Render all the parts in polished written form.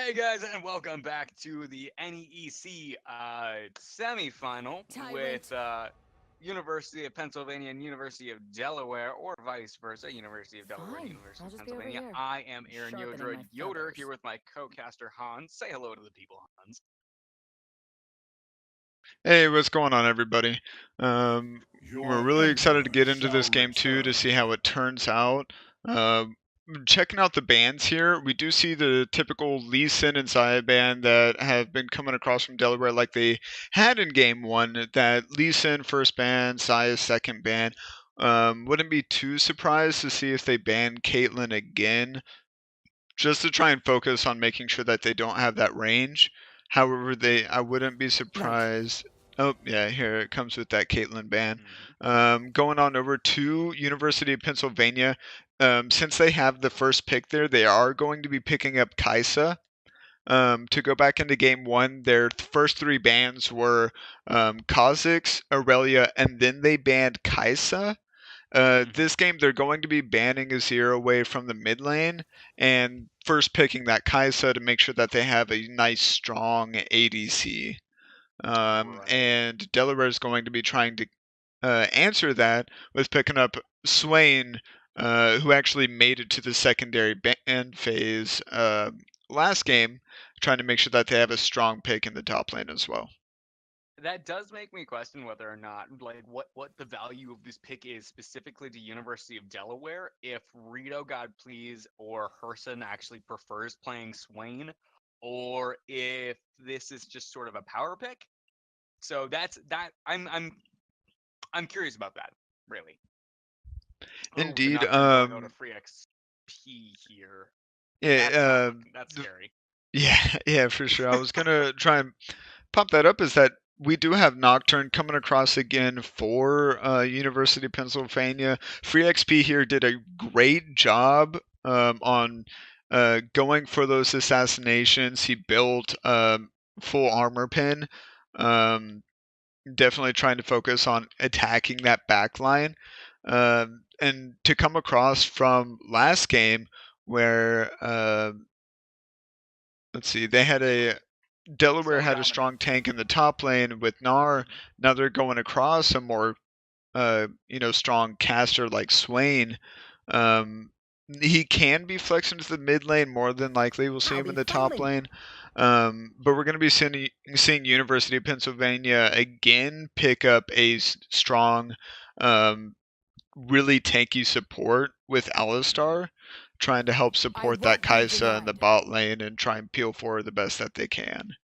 Hey guys, and welcome back to the NEEC semifinal with University of Pennsylvania and University of Delaware, or vice versa, University of Delaware and Fine, University I'll of just be over Pennsylvania. here, I am Aaron sharpening Yodroid my Yoder here feathers. with my co-caster Hans. Say hello to the people, Hans. Hey, what's going on, everybody? We're Your really excited to emperor get into shall this game too to return. see how it turns out. Checking out the bands here, we do see the typical Lee Sin and Zaya band that have been coming across from Delaware like they had in game one. That Lee Sin first band, Zaya's second band. Wouldn't be too surprised to see if they ban Caitlyn again, just to try and focus on making sure that they don't have that range. However, I wouldn't be surprised. Oh, yeah, here it comes with that Caitlyn ban. Going on over to University of Pennsylvania. Since they have the first pick there, they are going to be picking up Kaisa. To go back into game one, their first three bans were Kha'Zix, Aurelia, and then they banned Kaisa. This game, they're going to be banning Azir away from the mid lane and first picking that Kaisa to make sure that they have a nice, strong ADC. Right. And Delaware is going to be trying to answer that with picking up Swain, who actually made it to the secondary ban phase last game, trying to make sure that they have a strong pick in the top lane as well. That does make me question whether or not, like, what the value of this pick is specifically to University of Delaware. If Rito God Please or Herson actually prefers playing Swain, or if this is just sort of a power pick. So that's that. I'm curious about that, really. Oh, the Indeed. Nocturne going out of free XP here. That's not Yeah. looking. That's scary. Yeah, for sure. I was gonna try and pop that up. Is that we do have Nocturne coming across again for University of Pennsylvania. Free XP here did a great job on going for those assassinations. He built full armor pin. Definitely trying to focus on attacking that back line. And to come across from last game where let's see, they had a Delaware had a strong tank in the top lane with Gnar. Now they're going across a more, strong caster like Swain. He can be flexed into the mid lane more than likely. We'll see him in the top lane. But we're going to be seeing University of Pennsylvania again pick up a strong, really tanky support with Alistar, trying to help support that Kaisa in the bot lane and try and peel forward the best that they can.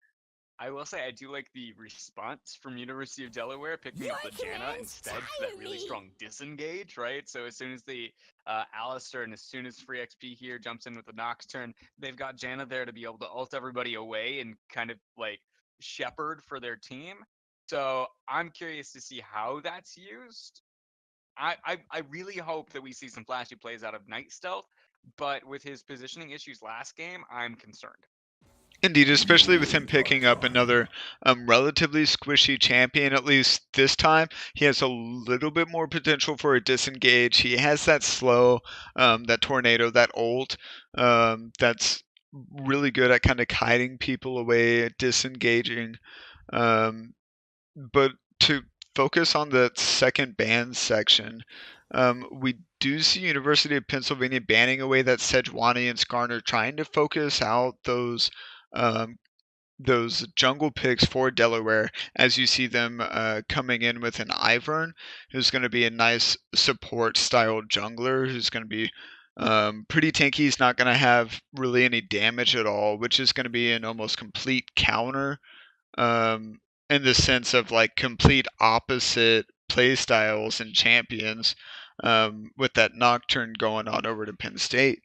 I will say I do like the response from University of Delaware picking up the Janna instead for that really strong disengage, right? So as soon as the Alistair and as soon as Free XP here jumps in with the Nocturne, they've got Janna there to be able to ult everybody away and kind of like shepherd for their team. So I'm curious to see how that's used. I really hope that we see some flashy plays out of Night Stealth, but with his positioning issues last game, I'm concerned. Indeed, especially with him picking up another relatively squishy champion, at least this time, he has a little bit more potential for a disengage. He has that slow, that tornado, that ult, that's really good at kind of kiting people away, disengaging. But to focus on the second ban section, we do see University of Pennsylvania banning away that Sejuani and Skarner, trying to focus out um, those jungle picks for Delaware, as you see them coming in with an Ivern, who's going to be a nice support style jungler, who's going to be pretty tanky. He's not going to have really any damage at all, which is going to be an almost complete counter, in the sense of like complete opposite play styles and champions, with that Nocturne going on over to Penn State.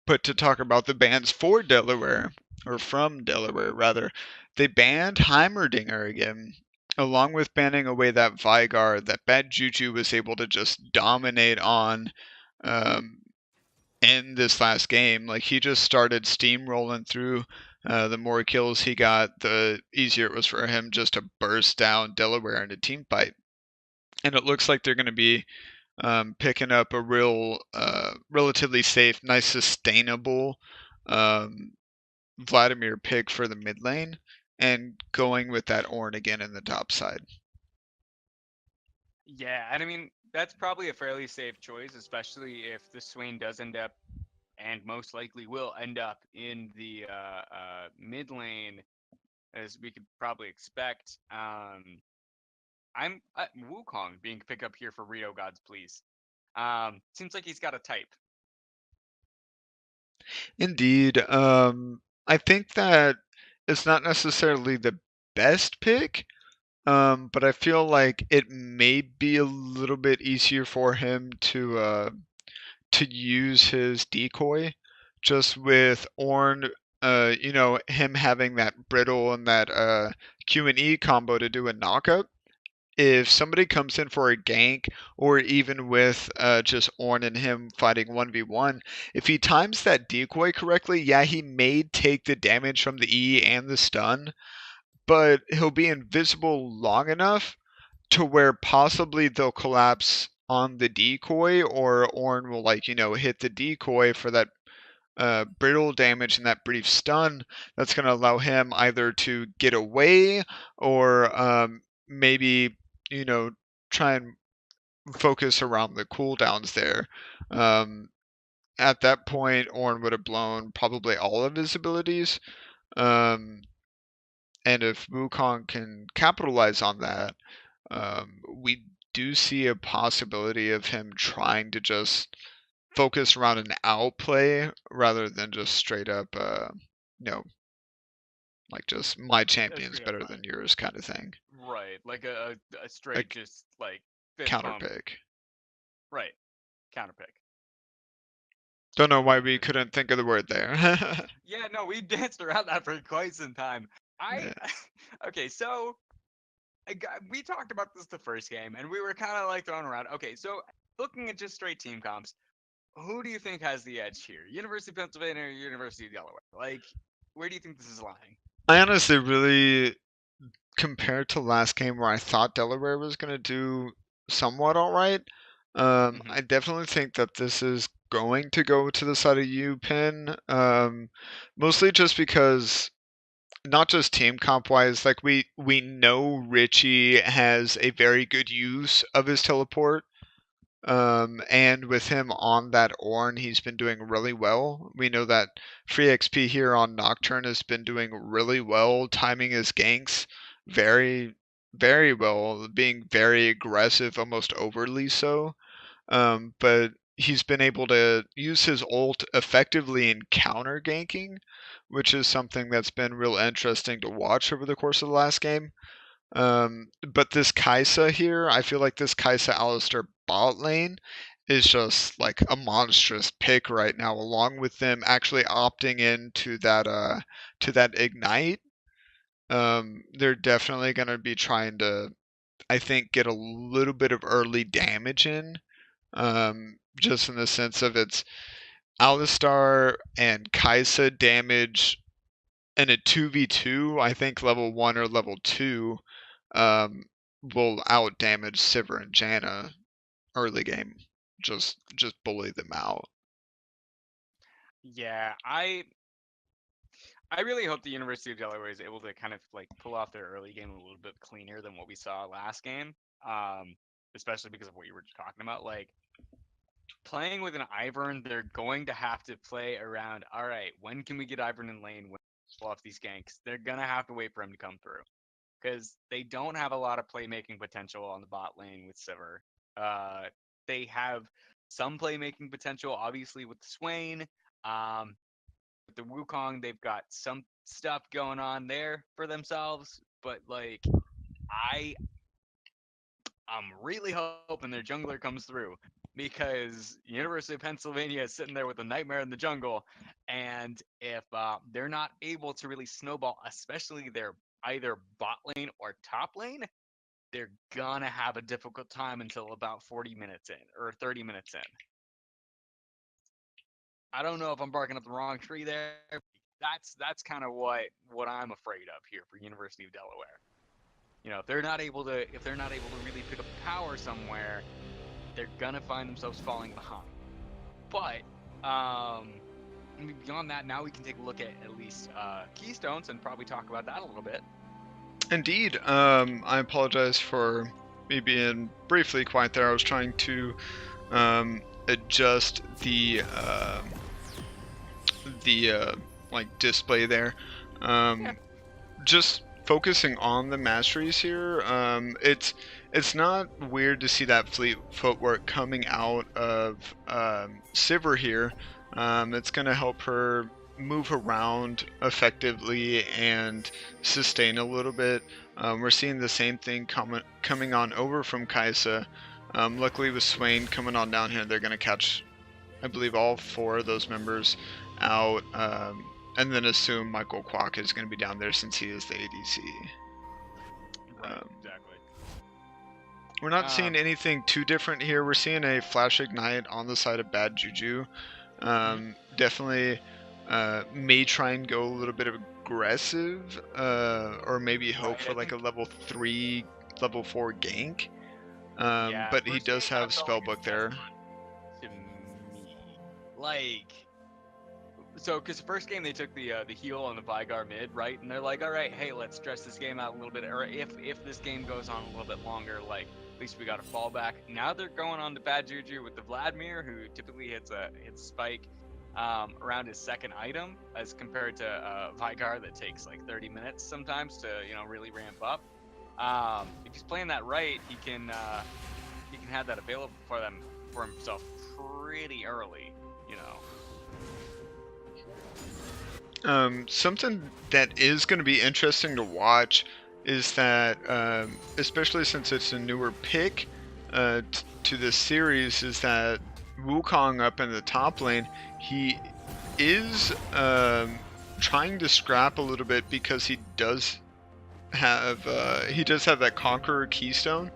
But to talk about the bans for Delaware, or from Delaware rather, they banned Heimerdinger again, along with banning away that Vigar. That bad Juju was able to just dominate on in this last game. Like, he just started steamrolling through. The more kills he got, the easier it was for him just to burst down Delaware in a team fight. And it looks like they're going to be picking up a real, relatively safe, nice, sustainable Vladimir pick for the mid lane and going with that Ornn again in the top side. Yeah, and I mean that's probably a fairly safe choice, especially if the Swain does end up, and most likely will end up in the mid lane, as we could probably expect. I'm Wukong being picked up here for Rio Gods, please. Seems like he's got a type. Indeed. I think that it's not necessarily the best pick, but I feel like it may be a little bit easier for him to use his decoy, just with Ornn, him having that brittle and that Q and E combo to do a knockup. If somebody comes in for a gank, or even with just Ornn and him fighting 1v1, if he times that decoy correctly, yeah, he may take the damage from the E and the stun, but he'll be invisible long enough to where possibly they'll collapse on the decoy, or Ornn will hit the decoy for that brittle damage and that brief stun that's going to allow him either to get away, or maybe try and focus around the cooldowns there. At that point, Ornn would have blown probably all of his abilities. Um, and if Wukong can capitalize on that, we do see a possibility of him trying to just focus around an outplay rather than just straight up, like just my champion's Straight up better than yours kind of thing. Right, like a straight Like just like fist counter pump. pick. Right, counter pick. Don't know why we couldn't think of the word there. Yeah, no, we danced around that for quite some time. Yeah. Okay, so we talked about this the first game, and we were kind of like throwing around. Okay, so looking at just straight team comps, who do you think has the edge here? University of Pennsylvania or University of Delaware? Like, where do you think this is lying? I honestly really, compared to last game where I thought Delaware was going to do somewhat all right, I definitely think that this is going to go to the side of UPenn, mostly just because not just team comp wise, like we know Richie has a very good use of his teleport. And with him on that Ornn, he's been doing really well. We know that free XP here on Nocturne has been doing really well, timing his ganks very, very well, being very aggressive, almost overly so. But he's been able to use his ult effectively in counter ganking, which is something that's been real interesting to watch over the course of the last game. But this Kai'Sa here, I feel like this Kai'Sa Alistar bot lane is just like a monstrous pick right now, along with them actually opting into that ignite. They're definitely gonna be trying to, I think, get a little bit of early damage in. Just in the sense of it's Alistar and Kai'Sa damage in a 2v2, I think level 1 or level 2 will out damage Sivir and Janna early game. Just bully them out. Yeah, I really hope the University of Delaware is able to kind of like pull off their early game a little bit cleaner than what we saw last game. Especially because of what you were talking about. Like playing with an Ivern, they're going to have to play around. All right, when can we get Ivern in lane? When we pull off these ganks? They're gonna have to wait for him to come through because they don't have a lot of playmaking potential on the bot lane with Sivir. They have some playmaking potential, obviously, with the Swain. With the Wukong, they've got some stuff going on there for themselves, but like I I'm really hoping their jungler comes through because University of Pennsylvania is sitting there with a nightmare in the jungle, and if they're not able to really snowball, especially their either bot lane or top lane, they're gonna have a difficult time until about 40 minutes in or 30 minutes in. I don't know if I'm barking up the wrong tree there. That's kind of what I'm afraid of here for University of Delaware. You know, if they're not able to really pick up power somewhere, they're gonna find themselves falling behind. But beyond that, now we can take a look at least keystones and probably talk about that a little bit. Indeed. I apologize for me being briefly quiet there. I was trying to adjust the like display there. Just focusing on the masteries here. It's not weird to see that fleet footwork coming out of Sivir here. It's going to help her move around effectively and sustain a little bit. We're seeing the same thing coming on over from Kaisa. Luckily with Swain coming on down here, they're going to catch, I believe, all 4 of those members out, and then assume Michael Kwok is going to be down there since he is the ADC. Right, exactly. We're not seeing anything too different here. We're seeing a Flash Ignite on the side of Bad Juju. Definitely may try and go a little bit aggressive, or maybe hope for like a level 3, level 4 gank. Yeah, but he does have Spellbook there. To me, like, so because the first game they took the heal on the Vygar mid, right? And they're like, all right, hey, let's stress this game out a little bit, or if this game goes on a little bit longer, like at least we got a fallback. Now they're going on to Bad Juju with the Vladimir, who typically hits spike around his second item, as compared to Vygar that takes like 30 minutes sometimes to really ramp up. If he's playing that right, he can have that available for himself pretty early, Something that is going to be interesting to watch is that, especially since it's a newer pick to this series, is that Wukong up in the top lane, he is trying to scrap a little bit because he does have that Conqueror Keystone,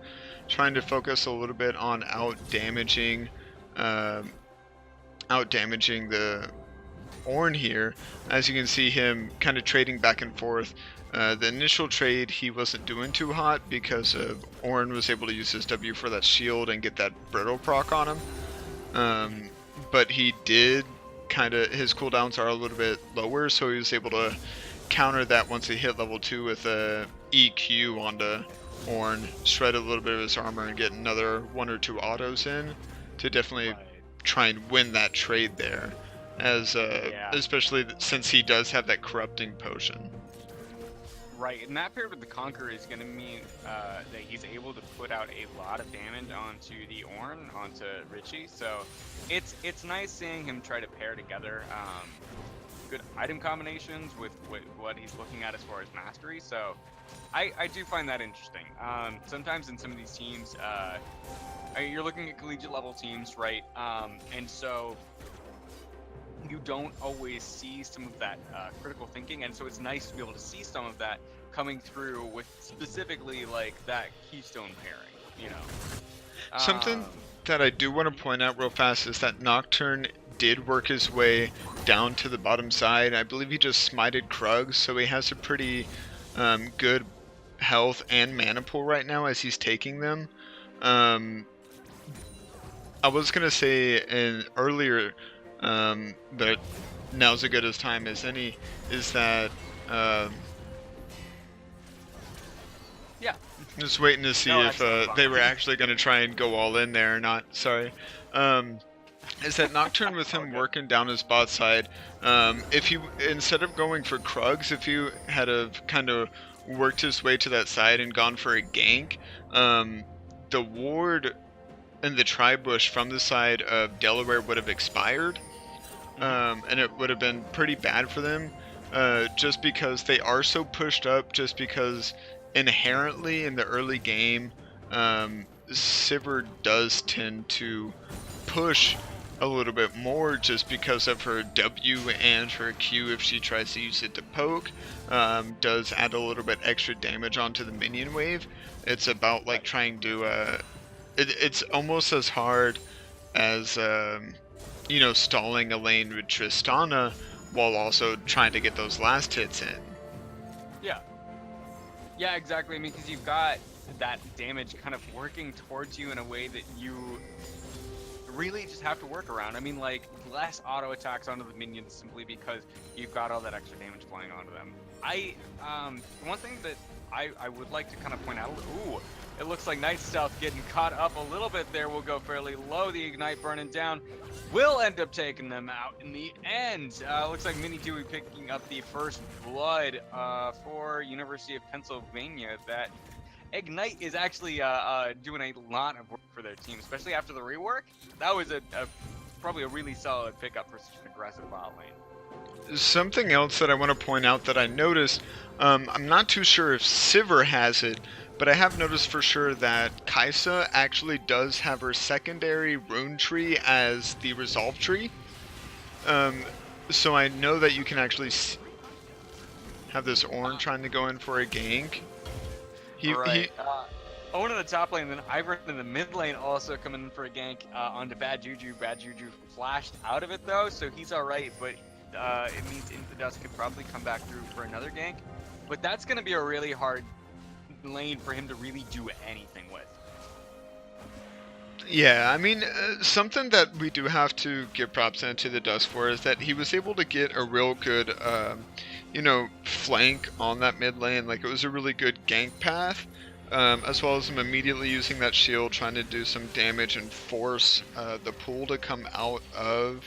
trying to focus a little bit on out damaging the Ornn here. As you can see him kind of trading back and forth. The initial trade he wasn't doing too hot because Ornn was able to use his W for that shield and get that brittle proc on him. But he did his cooldowns are a little bit lower, so he was able to counter that once he hit level 2 with a EQ onto Ornn, shred a little bit of his armor and get another 1 or 2 autos in to definitely try and win that trade there, as especially since he does have that corrupting potion. Right, and that paired with the Conqueror is going to mean that he's able to put out a lot of damage onto the Ornn, onto Richie. So it's nice seeing him try to pair together good item combinations with what he's looking at as far as mastery. So I do find that interesting. Sometimes in some of these teams, you're looking at collegiate level teams, right? And so you don't always see some of that critical thinking, and so it's nice to be able to see some of that coming through with specifically like that keystone pairing, Something that I do want to point out real fast is that Nocturne did work his way down to the bottom side. I believe he just smited Krug, so he has a pretty good health and mana pool right now as he's taking them. I was gonna say earlier, but now's as good a time as any, is that just waiting to see if they were actually going to try and go all in there or not. Sorry. Is that Nocturne with him working down his bot side, if you, instead of going for Krugs, if you had kind of worked his way to that side and gone for a gank, the ward and the tri-bush from the side of Delaware would have expired, and it would have been pretty bad for them, just because they are so pushed up, just because inherently in the early game, Sivir does tend to push a little bit more just because of her W and her Q if she tries to use it to poke, does add a little bit extra damage onto the minion wave. It's about like trying to it's almost as hard as stalling a lane with Tristana while also trying to get those last hits in. Yeah, exactly. I mean, because you've got that damage kind of working towards you in a way that you really just have to work around. I mean, like, less auto attacks onto the minions simply because you've got all that extra damage flying onto them. One thing that I would like to kind of point out, ooh, it looks like Night Stealth getting caught up a little bit there. Will go fairly low. The Ignite burning down will end up taking them out in the end. Looks like Mini Dewey picking up the first blood for University of Pennsylvania. That Ignite is actually doing a lot of work for their team, especially after the rework. That was probably a really solid pickup for such an aggressive bot lane. Something else that I want to point out that I noticed, I'm not too sure if Sivir has it, but I have noticed for sure that Kaisa actually does have her secondary rune tree as the resolve tree. So I know that you can actually have this Ornn trying to go in for a gank. Owen in the top lane, then Ivern in the mid lane also coming in for a gank onto Bad Juju. Bad Juju flashed out of it though, so he's alright, but it means Into the Dust could probably come back through for another gank. But that's going to be a really hard lane for him to really do anything with. Yeah, I mean, something that we do have to give props into the Dust for is that he was able to get a real good, flank on that mid lane. Like, it was a really good gank path, as well as him immediately using that shield, trying to do some damage and force the pool to come out of.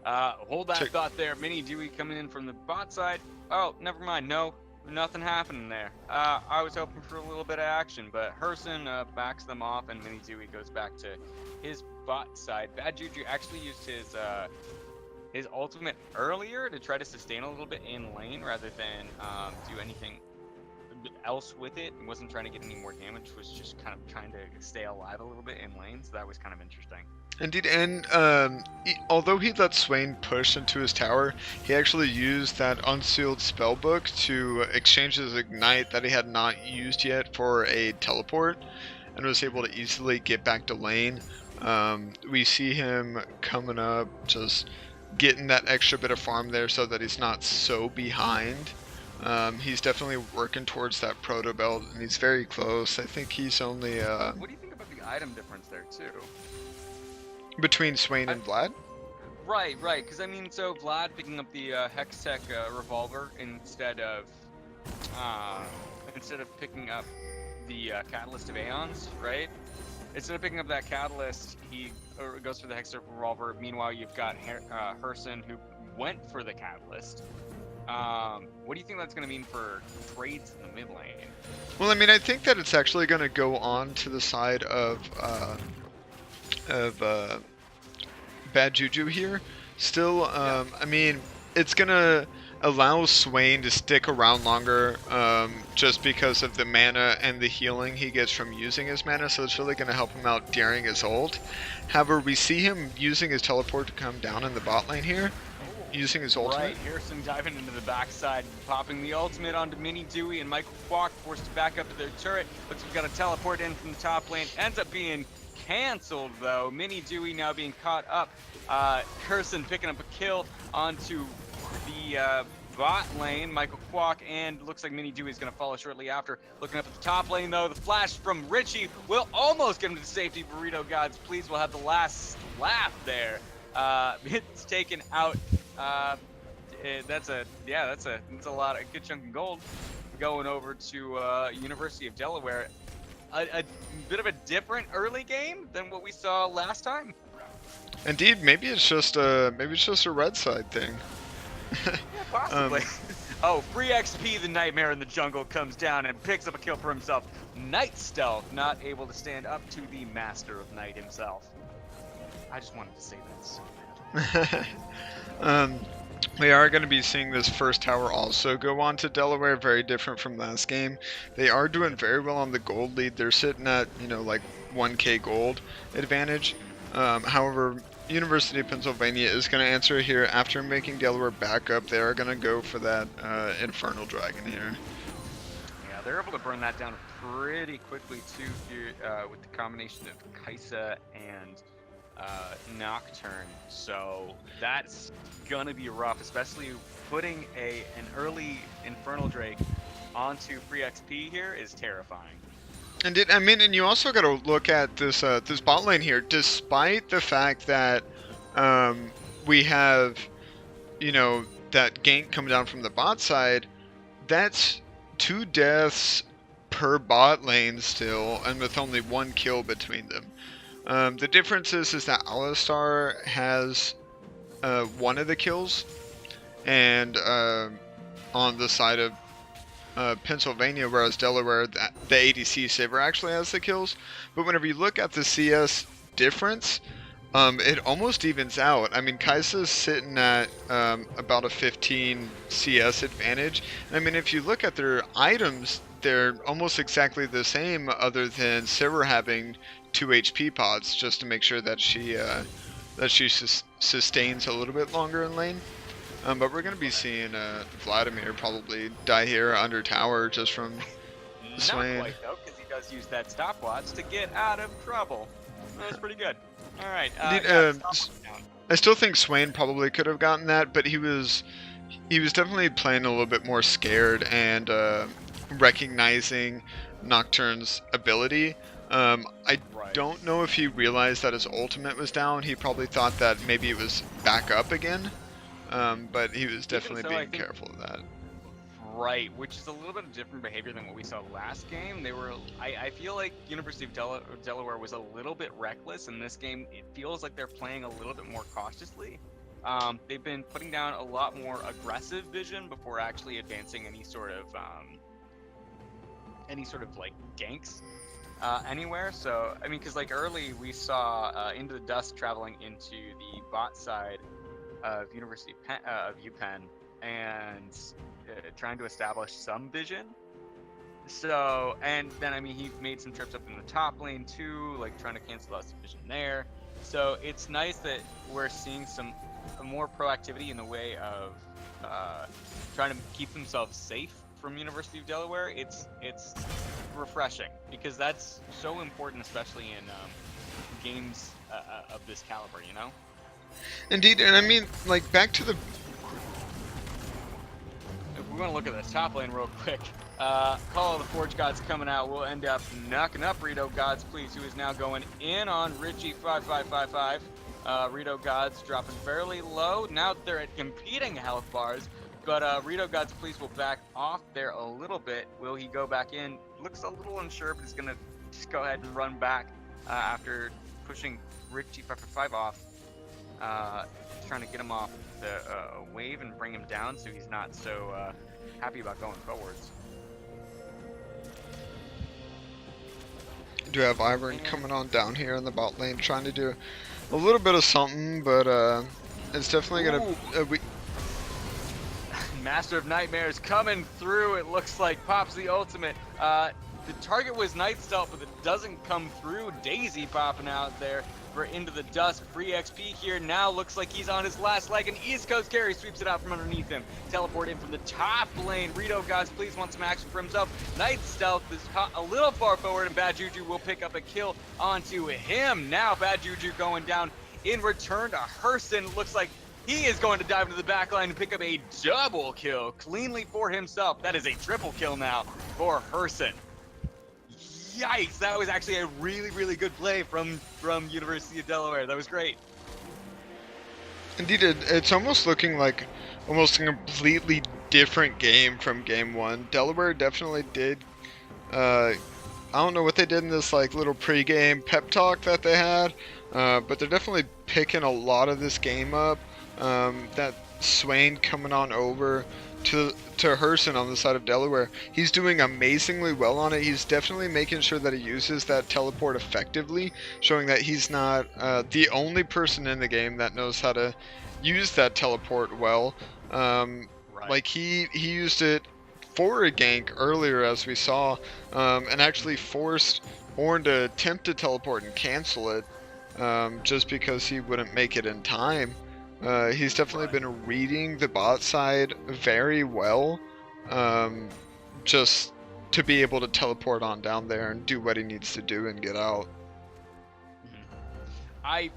Hold that thought there. Mini Dewey coming in from the bot side. Oh, never mind. No, nothing happening there. I was hoping for a little bit of action, but Herson backs them off, and Mini Dewey goes back to his bot side. Bad Juju actually used his ultimate earlier to try to sustain a little bit in lane rather than do anything else with it. He wasn't trying to get any more damage, was just kind of trying to stay alive a little bit in lane, so that was kind of interesting. Indeed, and although he let Swain push into his tower, he actually used that unsealed spellbook to exchange his Ignite that he had not used yet for a teleport, and was able to easily get back to lane. We see him coming up, just getting that extra bit of farm there so that he's not so behind. He's definitely working towards that proto belt, and he's very close. I think he's only What do you think about the item difference there too? Between Swain and Vlad? Right, because I mean, so Vlad picking up the Hextech revolver instead of picking up the Catalyst of Aeons, right? Instead of picking up that Catalyst, he goes for the Hextech revolver. Meanwhile, you've got Herson who went for the Catalyst. What do you think that's going to mean for trades in the mid lane? Well, I mean, I think that it's actually going to go on to the side of Bad Juju here. Still, I mean, it's going to allow Swain to stick around longer just because of the mana and the healing he gets from using his mana, so it's really going to help him out during his ult. However, we see him using his teleport to come down in the bot lane here, using his ultimate. Right, Harrison diving into the backside, popping the ultimate onto Mini Dewey, and Michael Kwok forced to back up to their turret. Looks like we've got a teleport in from the top lane. Ends up being cancelled though. Mini Dewey now being caught up. Harrison picking up a kill onto the bot lane, Michael Kwok, and looks like Mini Dewey is going to follow shortly after. Looking up at the top lane though, the flash from Richie will almost get him to safety. Burrito Gods, please, will have the last laugh there. It's taken out. That's a lot of good chunk of gold going over to University of Delaware. A bit of a different early game than what we saw last time. Indeed, maybe it's just a red side thing. Yeah, possibly. Oh, free XP, the Nightmare in the Jungle comes down and picks up a kill for himself. Night Stealth not able to stand up to the Master of Night himself. I just wanted to say that so bad. We are going to be seeing this first tower also go on to Delaware, very different from last game. They are doing very well on the gold lead. They're sitting at, like 1k gold advantage. However, University of Pennsylvania is going to answer here after making Delaware back up. They are going to go for that Infernal Dragon here. Yeah, they're able to burn that down pretty quickly too here with the combination of Kaisa and Nocturne, so that's gonna be rough, especially putting an early Infernal Drake onto free XP here is terrifying. And you also got to look at this this bot lane here. Despite the fact that we have, you know, that gank coming down from the bot side, that's 2 deaths per bot lane still, and with only 1 kill between them. The difference is that Alistar has 1 of the kills, and on the side of Pennsylvania, whereas Delaware, the ADC Saber actually has the kills. But whenever you look at the CS difference, it almost evens out. I mean, Kai'Sa's sitting at about a 15 CS advantage. I mean, if you look at their items, they're almost exactly the same, other than Saber having 2 HP pods just to make sure that she sustains a little bit longer in lane. But we're going to be seeing Vladimir probably die here under tower just from Swain. Not quite, though, because he does use that stopwatch to get out of trouble. That's pretty good. All right. I still think Swain probably could have gotten that, but he was definitely playing a little bit more scared and recognizing Nocturne's ability. I don't know if he realized that his ultimate was down. He probably thought that maybe it was back up again. But he was definitely being careful of that. Right, which is a little bit of different behavior than what we saw last game. They were, I feel like University of Delaware was a little bit reckless in this game. It feels like they're playing a little bit more cautiously. They've been putting down a lot more aggressive vision before actually advancing any sort of like ganks anywhere. So I mean, because like early we saw Into the Dust traveling into the bot side of UPenn and trying to establish some vision. So, and then I mean he made some trips up in the top lane too, like trying to cancel out some vision there. So it's nice that we're seeing some more proactivity in the way of trying to keep themselves safe from University of Delaware. It's refreshing because that's so important, especially in games of this caliber, you know. Indeed, and I mean, like, back to the... If we want to look at the top lane real quick, Call of the Forge Gods coming out. We'll end up knocking up Rito Gods, please, who is now going in on Richie 5555. Rito Gods dropping fairly low. Now they're at competing health bars, but Rito Gods, please, will back off there a little bit. Will he go back in? Looks a little unsure, but he's going to just go ahead and run back after pushing Richie 555 off. Trying to get him off the wave and bring him down so he's not so happy about going forwards. Do have Ivern coming on down here in the bot lane, trying to do a little bit of something, but it's definitely gonna. Master of Nightmares coming through. It looks like pops the ultimate. The target was Night Stealth, but it doesn't come through. Daisy popping out there for Into the Dust. Free XP here. Now looks like he's on his last leg. An East Coast carry sweeps it out from underneath him. Teleport in from the top lane. Rito Gods, please, want some action for himself. Night Stealth is a little far forward, and Bad Juju will pick up a kill onto him. Now Bad Juju going down in return to Herson. Looks like he is going to dive into the back line and pick up a double kill cleanly for himself. That is a triple kill now for Herson. Yikes, that was actually a really, really good play from University of Delaware. That was great. Indeed, it's almost looking like almost a completely different game from game one. Delaware definitely did, I don't know what they did in this like little pre-game pep talk that they had, but they're definitely picking a lot of this game up. That Swain coming on over to Herson on the side of Delaware, he's doing amazingly well on it. He's definitely making sure that he uses that teleport effectively, showing that he's not the only person in the game that knows how to use that teleport well. Right. Like he used it for a gank earlier, as we saw, and actually forced Ornn to attempt to teleport and cancel it, just because he wouldn't make it in time. He's definitely been reading the bot side very well, just to be able to teleport on down there and do what he needs to do and get out. I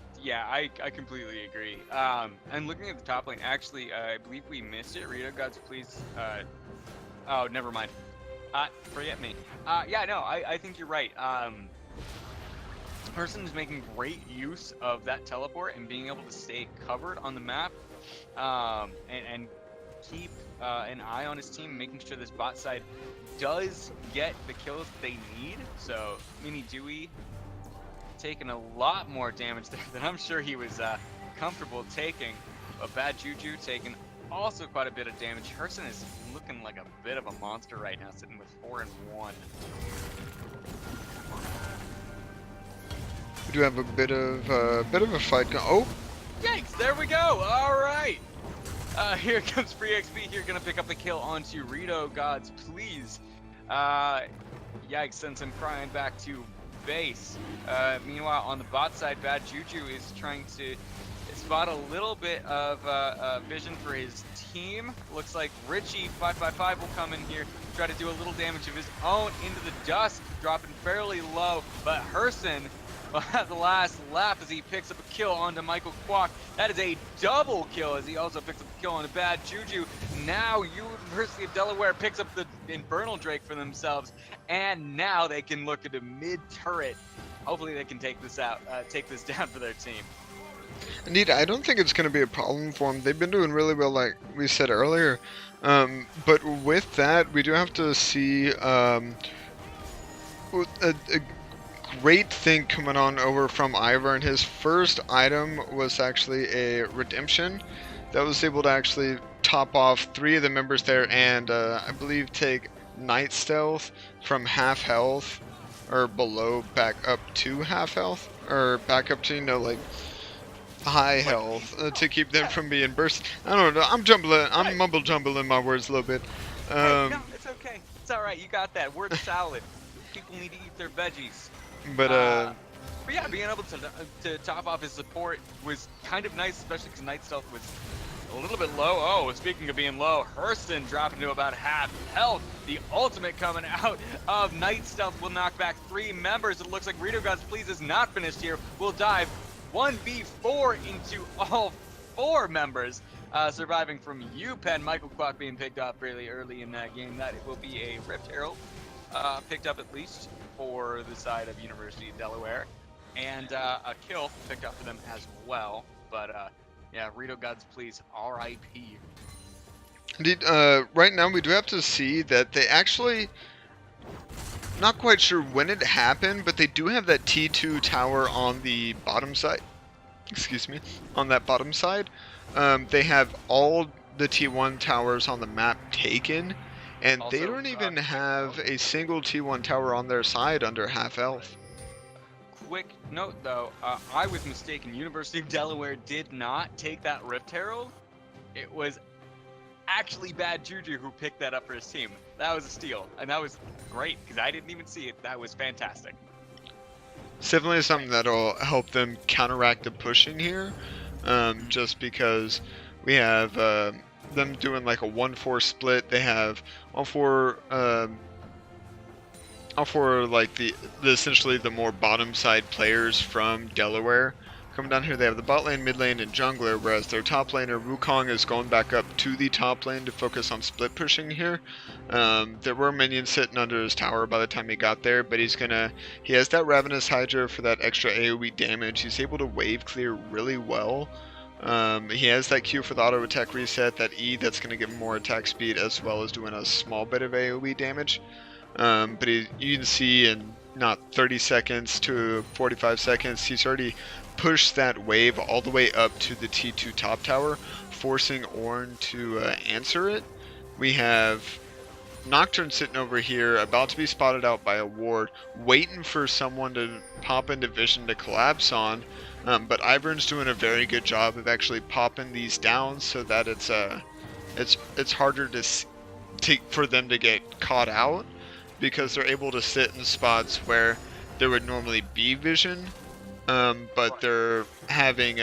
completely agree. And looking at the top lane, actually, I believe we missed it. Rito Gods, please. Oh, never mind. Forget me. Yeah, no, I think you're right. This person is making great use of that teleport and being able to stay covered on the map, and keep an eye on his team, making sure this bot side does get the kills they need. So Mini Dewey taking a lot more damage there than I'm sure he was comfortable taking. A Bad Juju taking also quite a bit of damage. Herson is looking like a bit of a monster right now, sitting with 4 and 1. We do have a bit of a fight going. Oh, Yikes! There we go. All right. Here comes Free XP. Here gonna pick up the kill onto Rito. Gods, please. Yikes! Sends him crying back to base. Meanwhile, on the bot side, Bad Juju is trying to spot a little bit of vision for his team. Looks like Richie 555 will come in here, try to do a little damage of his own into the dust, dropping fairly low. But Herson will have the last lap as he picks up a kill onto Michael Kwok. That is a double kill as he also picks up a kill on a Bad Juju. Now University of Delaware picks up the Infernal Drake for themselves, and now they can look at a mid-turret. Hopefully they can take this out, take this down for their team. Indeed, I don't think it's going to be a problem for them. They've been doing really well, like we said earlier. But with that, we do have to see a great thing coming on over from Ivor, and his first item was actually a redemption that was able to actually top off 3 of the members there, and I believe take Night Stealth from half health or below back up to half health, or back up to, you know, like high health, to keep them from being burst. I don't know, I'm mumble jumbling my words a little bit. No, it's okay. It's all right. You got that. Word salad. People need to eat their veggies. But yeah, being able to top off his support was kind of nice, especially because Night Stealth was a little bit low. Oh, speaking of being low, Hurston dropping to about half health. The ultimate coming out of Night Stealth will knock back 3 members. It looks like Rito Gods Please is not finished here. We'll dive 1v4 into all 4 members. Surviving from PENN. Michael Kwok being picked off fairly early in that game. That it will be a Rift Herald picked up at least for the side of University of Delaware, and a kill picked up for them as well. But yeah, Rito Gods Please, R.I.P. Indeed, right now we do have to see that they actually, not quite sure when it happened, but they do have that T2 tower on the bottom side. Excuse me, on that bottom side. They have all the T1 towers on the map taken, and also, they don't even have a single T1 tower on their side under half health. Quick note though, I was mistaken. University of Delaware did not take that Rift Herald. It was actually Bad Juju who picked that up for his team. That was a steal, and that was great because I didn't even see it. That was fantastic. It's definitely something that'll help them counteract the pushing here, just because we have them doing like a 1-4 split. They have all four like the essentially the more bottom side players from Delaware coming down here. They have the bot lane, mid lane, and jungler, whereas their top laner Wukong is going back up to the top lane to focus on split pushing here. There were minions sitting under his tower by the time he got there, but he has that Ravenous Hydra for that extra AoE damage. He's able to wave clear really well. He has that Q for the auto attack reset, that E that's going to give him more attack speed as well as doing a small bit of AoE damage. But you can see in not 30 seconds to 45 seconds, he's already pushed that wave all the way up to the T2 top tower, forcing Ornn to answer it. We have Nocturne sitting over here, about to be spotted out by a ward, waiting for someone to pop into vision to collapse on. But Ivern's doing a very good job of actually popping these down so that it's harder for them to get caught out, because they're able to sit in spots where there would normally be vision, but they're having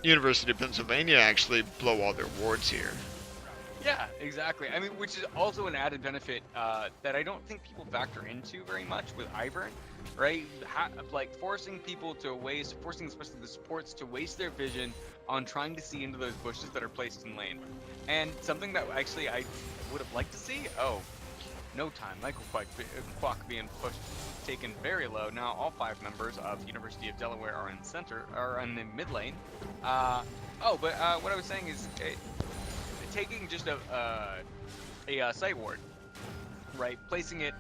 University of Pennsylvania actually blow all their wards here. Yeah, exactly. I mean, which is also an added benefit that I don't think people factor into very much with Ivern, right? Like forcing people to waste, forcing especially the supports to waste their vision on trying to see into those bushes that are placed in lane. And something that actually I would have liked to see, no time. Michael Kwok being pushed, taken very low. Now all 5 members of University of Delaware are in the mid lane. What I was saying is taking just a sight ward, right? Placing it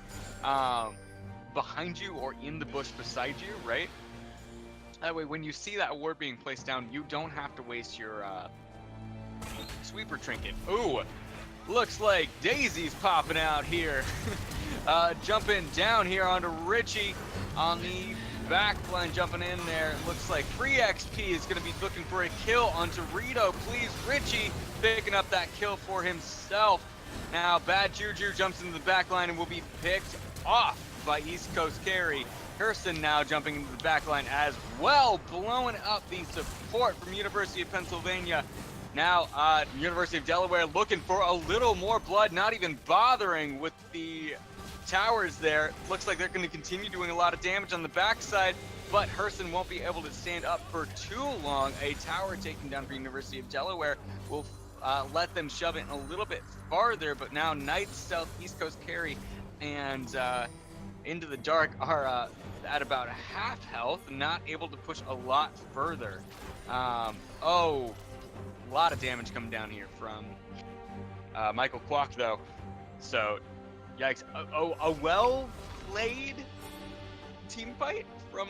behind you or in the bush beside you, right? That way, when you see that ward being placed down, you don't have to waste your sweeper trinket. Ooh, looks like Daisy's popping out here. Jumping down here onto Richie on the back line, jumping in there. Looks like Free XP is going to be looking for a kill onto Rito. Please, Richie picking up that kill for himself. Now, Bad Juju jumps into the back line and will be picked off by East Coast Carry. Kirsten now jumping into the back line as well, blowing up the support from University of Pennsylvania. Now, University of Delaware looking for a little more blood, not even bothering with the towers there. Looks like they're going to continue doing a lot of damage on the backside, but Hurston won't be able to stand up for too long. A tower taken down for University of Delaware will let them shove it a little bit farther, but now Knights, Stealth, East Coast Carry, and Into the Dark are at about half health, not able to push a lot further. A lot of damage coming down here from Michael Kwok, though. So, yikes. A well-played team fight from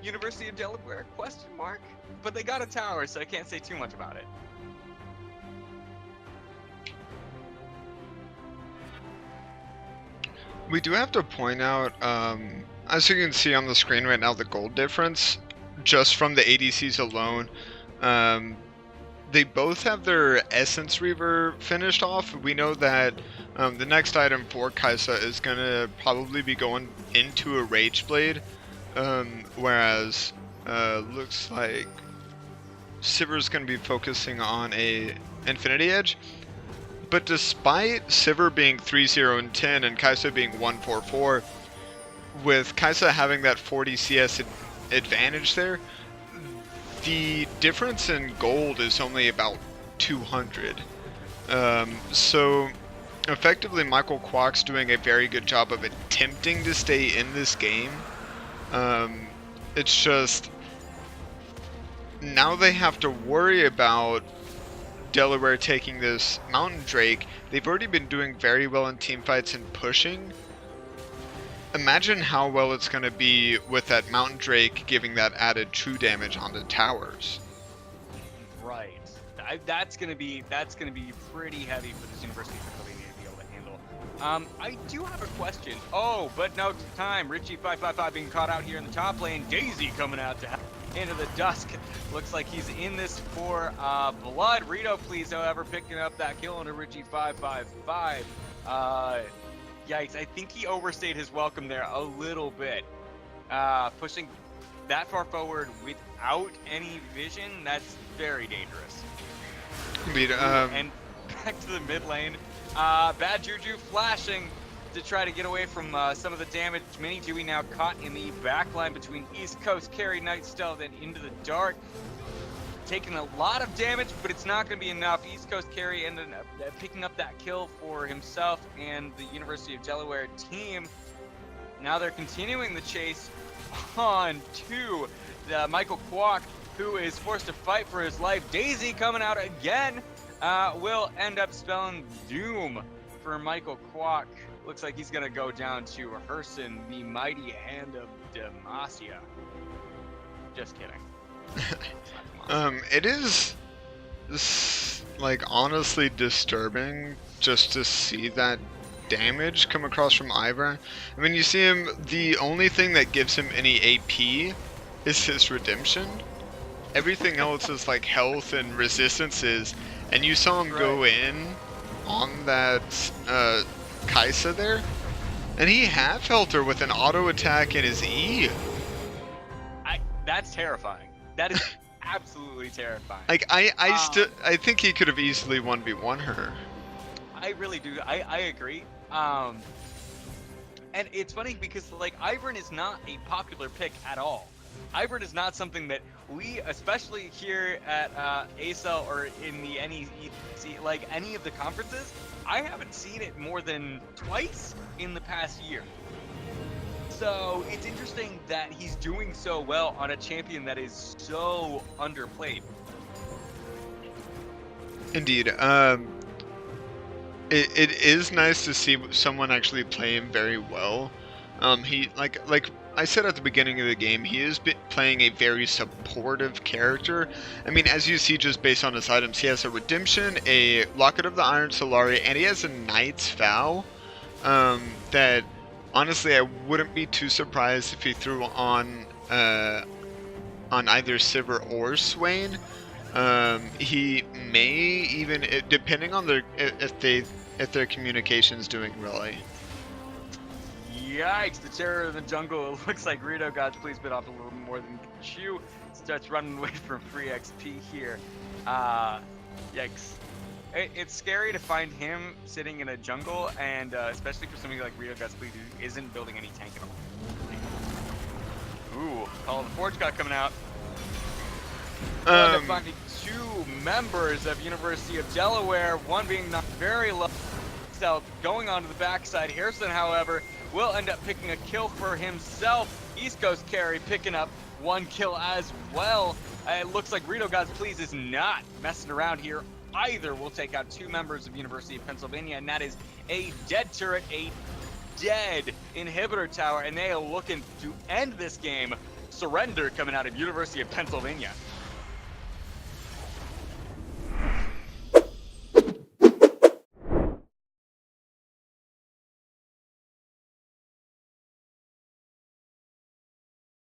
University of Delaware, question mark? But they got a tower, so I can't say too much about it. We do have to point out, as you can see on the screen right now, the gold difference, just from the ADCs alone. They both have their Essence Reaver finished off. We know that the next item for Kaisa is going to probably be going into a Rage Blade, whereas looks like Sivir's going to be focusing on a Infinity Edge. But despite Sivir being 3-0 and 10 and Kaisa being 1-4-4, with Kaisa having that 40 CS advantage there, the difference in gold is only about 200. So effectively Michael Kwok's doing a very good job of attempting to stay in this game. It's just now they have to worry about Delaware taking this Mountain Drake. They've already been doing very well in team fights and pushing. Imagine how well it's going to be with that Mountain Drake giving that added true damage on the towers. Right. That's gonna be pretty heavy for this University of Pennsylvania to be able to handle. I do have a question. Oh, but no time. Richie 555 being caught out here in the top lane. Daisy coming out to into the dusk. Looks like he's in this for blood. Rito, please, however, picking up that kill on a Richie 555. Yikes, I think he overstayed his welcome there a little bit. Pushing that far forward without any vision, that's very dangerous. Indeed, and back to the mid lane. Bad Juju flashing to try to get away from some of the damage. Mini Dewey now caught in the back line between East Coast Carry, Night Stealth, and Into the Dark. Taking a lot of damage, but it's not going to be enough. East Coast Carry ended up picking up that kill for himself and the University of Delaware team. Now they're continuing the chase on to Michael Kwok, who is forced to fight for his life. Daisy coming out again will end up spelling doom for Michael Kwok. Looks like he's going to go down to Hurston, the mighty hand of Demacia. Just kidding. It is like honestly disturbing just to see that damage come across from Ivor. I mean, you see him, the only thing that gives him any AP is his redemption. Everything else is like health and resistances, and you saw him go in on that Kaisa there, and he half-health her with an auto attack in his E. That's terrifying. That is absolutely terrifying. Like I think he could have easily 1v1 her. I really do. I agree. And it's funny because like Ivern is not a popular pick at all. Ivern is not something that we, especially here at ACEL or in the NEEC, like any of the conferences, I haven't seen it more than twice in the past year. So it's interesting that he's doing so well on a champion that is so underplayed. Indeed. It is nice to see someone actually play him very well. He like I said at the beginning of the game, he is playing a very supportive character. I mean, as you see just based on his items, he has a Redemption, a Locket of the Iron Solari, and he has a Knight's Vow. That honestly, I wouldn't be too surprised if he threw on either Sivir or Swain. He may even, depending on if their communication's doing really. Yikes, the terror of the jungle. It looks like Rito God's Please bit off a little more than Chew. Starts running away from free XP here. Yikes. It's scary to find him sitting in a jungle, and especially for somebody like Rito God's Please who isn't building any tank at all. Ooh, Call of the Forge God coming out. Finding two members of University of Delaware, one being not very low stealth, going on to the backside. Harrison, however, will end up picking a kill for himself. East Coast carry picking up one kill as well. It looks like Rito God's Please is not messing around here either. We'll take out two members of University of Pennsylvania, and that is a dead turret, a dead inhibitor tower, and they are looking to end this game. Surrender coming out of University of Pennsylvania.